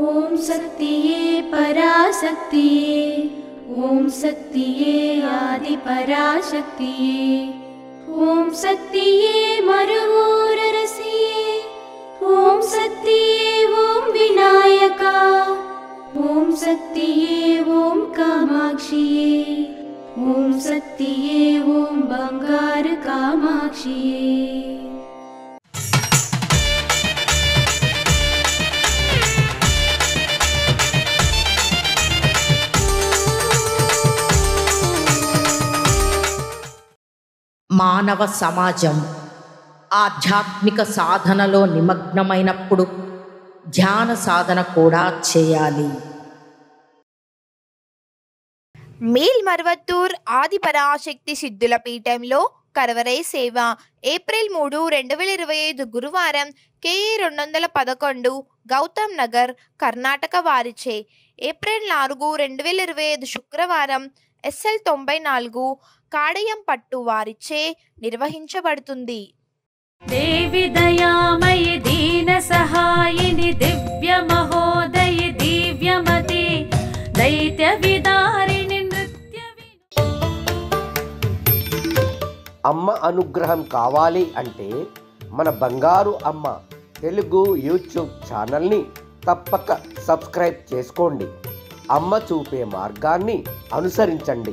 ఓం శక్తియే పరాశక్తియే, ఓం శక్తియే ఆది పరాశక్తియే, ఓం శక్తియే మరువూరరసియే, ఓం శక్తియే ఓం వినాయక, ఓం శక్తియే ఓం కామాక్షియే, ఓం శక్తియే ఓం బంగారు కామాక్షియే. మానవ సమాజం ఆధ్యాత్మిక సాధనలో నిమగ్నమైనప్పుడు ధ్యాన సాధన కూడా చేయాలి. మేల్మరువత్తూర్ ఆది పరాశక్తి సిద్ధుల పీఠంలో కరవరై సేవ ఏప్రిల్ 3, 2025 గురువారం KE 211 గౌతమ్ నగర్ కర్ణాటక వారిచే, ఏప్రిల్ 4, 2025 శుక్రవారం SL 94 కాడయం పట్టు వారిచే నిర్వహించబడుతుంది. దేవి దయామయి దీన సహాయిని దివ్య మహోదయ దివ్యమతి దైత్య విదారిణి నృత్య. అమ్మ అనుగ్రహం కావాలి అంటే మన బంగారు అమ్మ తెలుగు యూట్యూబ్ ఛానల్ని తప్పక సబ్స్క్రైబ్ చేసుకోండి. అమ్మ చూపే మార్గాన్ని అనుసరించండి.